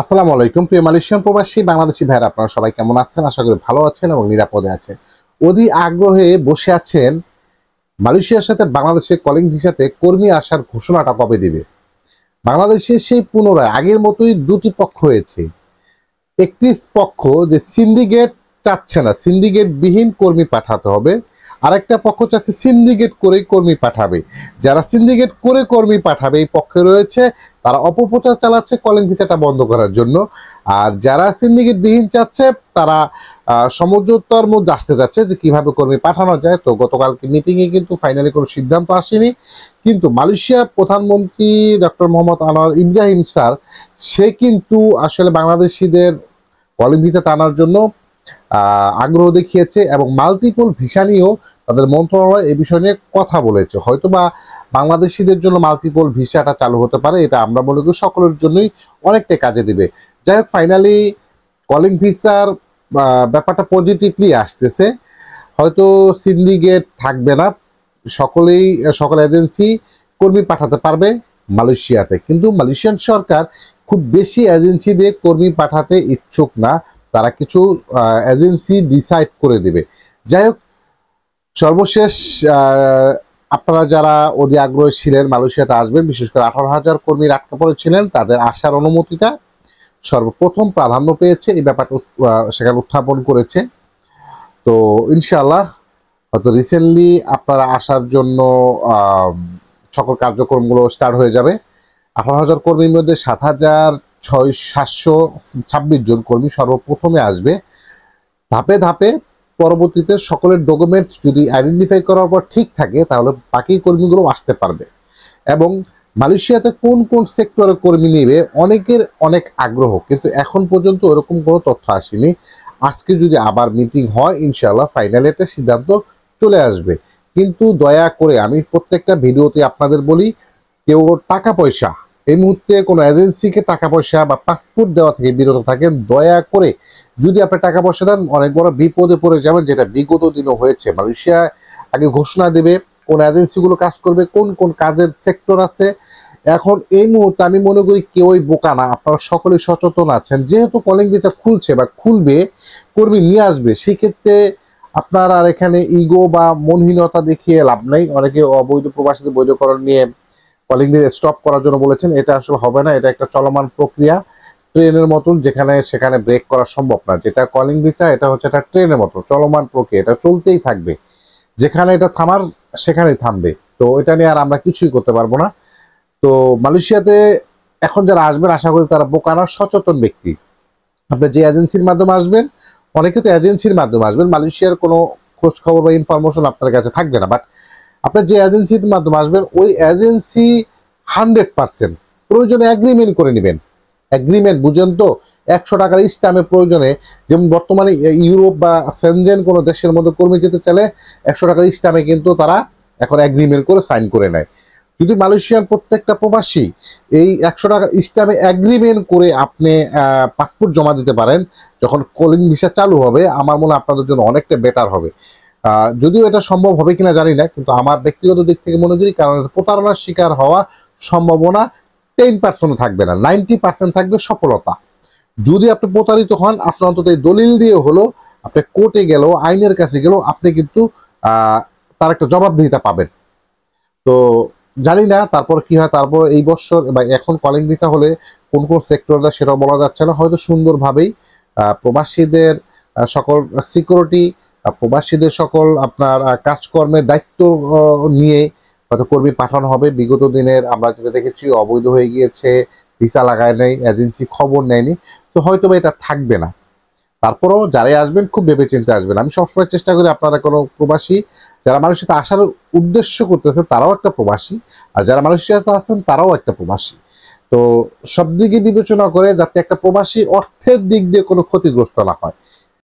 আসসালামু আলাইকুম প্রিয় মালয়েশিয়ান প্রবাসী বাংলাদেশি ভাইরা, আপনারা সবাই কেমন আছেন? আশা করি ভালো আছেন এবং নিরাপদে আছেন। অধীর আগ্রহে বসে আছেন মালয়েশিয়ার সাথে বাংলাদেশের কলিং ভিসাতে কর্মী আসার ঘোষণাটা কবে দিবে। বাংলাদেশে সেই পুনরায় আগের মতোই দুটি পক্ষ হয়েছে। একটি পক্ষ যে সিন্ডিকেট চাচ্ছে না, সিন্ডিকেট বিহীন কর্মী পাঠাতে হবে। আরেকটা পক্ষ চাচ্ছে সিন্ডিকেট করেই কর্মী পাঠাবে। যারা সিন্ডিকেট করে কর্মী পাঠাবে এই পক্ষে রয়েছে, তারা অপপ্রচার চালাচ্ছে কলিং ভিসাটা বন্ধ করার জন্য। আর যারা সিন্ডিকেট বিহীন চাচ্ছে তারা সমঝোতার মধ্যে আসতে যাচ্ছে যে কিভাবে কর্মী পাঠানো যায়। তো গতকালকে মিটিংয়ে কিন্তু ফাইনালি কোনো সিদ্ধান্ত আসেনি, কিন্তু মালয়েশিয়ার প্রধানমন্ত্রী ডক্টর মোহাম্মদ আনোয়ার ইব্রাহিম স্যার সে কিন্তু আসলে বাংলাদেশিদের কলিং ভিসা টানার জন্য আগ্রহ দেখিয়েছে এবং মাল্টিপল ভিসা নিয়েও তাদের মন্ত্রণালয় এই বিষয় নিয়ে কথা বলেছে। হয়তোবা বাংলাদেশিদের জন্য মাল্টিপল ভিসাটা চালু হতে পারে, এটা আমরা মনে করি সকলের জন্যই অনেকটাই কাজে দিবে। যাই হোক, ফাইনালি কলিং ভিসার ব্যাপারটা পজিটিভলি আসতেছে। হয়তো সিন্ডিকেট থাকবে না, সকল এজেন্সি কর্মী পাঠাতে পারবে মালয়েশিয়াতে, কিন্তু মালয়েশিয়ান সরকার খুব বেশি এজেন্সি দিয়ে কর্মী পাঠাতে ইচ্ছুক না। তারা কিছু এজেন্সি ডিসাইড করে দেবে। যাই হোক, সর্বশেষ আপনারা যারা অধি আগ্রহী ছিলেন মালয়েশিয়াতে আসবেন, বিশেষ করে 18,000 কর্মীর আটকা পড়েছিলেন, তাদের আসার অনুমতিটা সর্বপ্রথম প্রাধান্য পেয়েছে। এই ব্যাপারটা সেখানে উত্থাপন করেছে। তো ইনশাআল্লাহ হয়তো রিসেন্টলি আপনারা আসার জন্য সকল কার্যক্রমগুলো স্টার্ট হয়ে যাবে। 18,000 কর্মীর মধ্যে 7,726 জন কর্মী সর্বপ্রথমে আসবে। ধাপে ধাপে পরবর্তীতে সকলের ডকুমেন্ট যদি আইডেন্টিফাই করার পর ঠিক থাকে তাহলে বাকি কর্মীগুলো আসতে পারবে। এবং মালয়েশিয়াতে কোন কোন সেক্টরে কর্মী নেবে অনেকের অনেক আগ্রহ, কিন্তু এখন পর্যন্ত ওরকম কোনো তথ্য আসেনি। আজকে যদি আবার মিটিং হয় ইনশাআল্লাহ ফাইনালি একটা সিদ্ধান্ত চলে আসবে। কিন্তু দয়া করে আমি প্রত্যেকটা ভিডিওতে আপনাদের বলি, কেউ টাকা পয়সা এই মুহূর্তে কোনো এজেন্সিকে টাকা পয়সা বা পাসপোর্ট দেওয়া থেকে বিরত থাকেন। দয়া করে যদি আপনি টাকা পয়সা দেন অনেক বড় বিপদে পড়ে যাবেন, যেটা বিগত দিনও হয়েছে। মালয়েশিয়া আগে ঘোষণা দেবে কোন এজেন্সিগুলো কাজ করবে, কোন কোন কাজের সেক্টর আছে। এখন এই মুহূর্তে আমি মনে করি কেউই বোকা না, আপনারা সকলেই সচেতন আছেন। যেহেতু কলিং ভিসা খুলছে বা খুলবে, কর্মী নিয়ে আসবে, সেক্ষেত্রে আপনার আর এখানে ইগো বা মনহীনতা দেখিয়ে লাভ নাই। অনেকে অবৈধ প্রবাসীদের বৈধকরণ নিয়ে কলিং ভিসা স্টপ করার জন্য বলেছেন, এটা আসলে হবে না। এটা একটা চলমান প্রক্রিয়া, ট্রেনের মতন, যেখানে সেখানে ব্রেক করা সম্ভব না। যেটা কলিং ভিসা এটা হচ্ছে একটা ট্রেনের মতো চলমান প্রক্রিয়া, এটা চলতেই থাকবে। যেখানে এটা থামার সেখানেই থামবে। তো এটা নিয়ে আর আমরা কিছুই করতে পারবো না। তো মালয়েশিয়াতে এখন যারা আসবেন আশা করি তারা বোকা না, সচেতন ব্যক্তি। আপনি যে এজেন্সির মাধ্যমে আসবেন, অনেকে তো এজেন্সির মাধ্যমে আসবেন, মালয়েশিয়ার কোনো খোঁজ খবর বা ইনফরমেশন আপনার কাছে থাকবে না। বাট আপনি যে এজেন্সির মাধ্যমে আসবেন ওই এজেন্সি 100% প্রয়োজনে এগ্রিমেন্ট করে নেবেন। এগ্রিমেন্ট বুঝেন তো, 100 টাকার স্ট্যাম্পে প্রয়োজনে, যেমন বর্তমানে ইউরোপ বা সেনজেন কোনো দেশের মধ্যে কর্মী যেতে চাইলে 100 টাকার স্ট্যাম্পে কিন্তু তারা এখন এগ্রিমেন্ট করে সাইন করে নেয়। যদি মালয়েশিয়ার প্রত্যেকটা প্রবাসী এই 100 টাকার স্ট্যাম্পে এগ্রিমেন্ট করে আপনি পাসপোর্ট জমা দিতে পারেন, যখন কলিং ভিসা চালু হবে আমার মনে হয় আপনাদের জন্য অনেকটা বেটার হবে। যদিও এটা সম্ভব হবে কিনা জানি না, কিন্তু আমার ব্যক্তিগত দিক থেকে মনে করি, কারণ প্রতারণার শিকার হওয়া সম্ভাবনা 10% থাকবে না, 90% থাকবে সফলতা। যদি আপনি প্রতারিত হন, আপনার অন্তত এই দলিল দিয়ে হলো আপনি কোর্টে গেল, আইনের কাছে গেল, আপনি কিন্তু তার একটা জবাবদিহিতা পাবেন। তো জানি না তারপর কি হয়। তারপর এই বছর বা এখন কলিং ভিসা হলে কোন কোন সেক্টরটা সেটাও বলা যাচ্ছে না। হয়তো সুন্দরভাবেই প্রবাসীদের সকল সিকিউরিটি, প্রবাসীদের সকল আপনার কাজকর্মের দায়িত্ব নিয়ে হয়তো কর্মী পাঠানো হবে। বিগত দিনের আমরা যেটা দেখেছি অবৈধ হয়ে গিয়েছে, ভিসা লাগায় নেই, এজেন্সি খবর নেয়নি, তো হয়তো বা এটা থাকবে না। তারপরেও যারাই আসবেন খুব ভেবে চিন্তে আসবেন। আমি সবসময় চেষ্টা করি আপনারা কোনো প্রবাসী যারা মালয়েশিয়াতে আসার উদ্দেশ্য করতেছেন তারাও একটা প্রবাসী, আর যারা মালয়েশিয়াতে আছেন তারাও একটা প্রবাসী। তো সব দিকে বিবেচনা করে যাতে একটা প্রবাসী অর্থের দিক দিয়ে কোনো ক্ষতিগ্রস্ত না হয়,